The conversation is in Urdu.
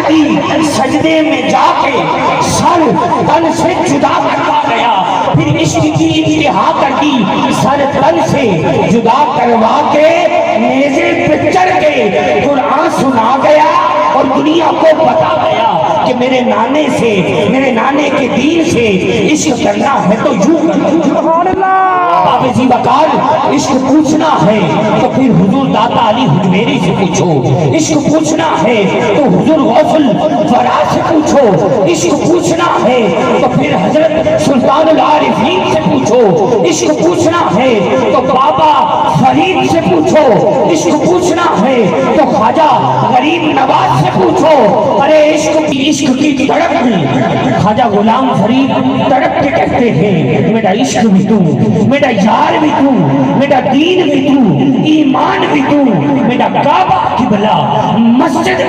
دی سجدے میں جا کے سر تن سے جدا کروا گیا، پھر عشق کی انتہا کر دی، سر تن سے جدا کروا کے نیزے پہ چڑھ کے قرآن سنا گیا اور دنیا کو بتا گیا کہ میرے نانے سے، میرے نانے کے دین سے عشق کرنا ہے تو یوں کرنا۔ سبحان اللہ۔ بابے جی وقال عشق پوچھنا ہے تو پھر حضور داتا علی حجویری سے پوچھو، عشق پوچھنا ہے تو حضور غوث الورا سے پوچھو، عشق پوچھنا ہے تو پھر حضرت سلطان العارفین سے پوچھو، عشق پوچھنا ہے تو بابا فرید سے پوچھو، عشق پوچھنا ہے تو خواجہ غریب نواز سے پوچھو۔ ارے عشق کی تڑپ میں خواجہ غلام فرید تڑپ کے کہتے ہیں میرا عشق بھی تو، میرا یار بھی تو، میرا دین بھی تو، ایمان بھی تو، میرا کعبہ قبلہ مسجد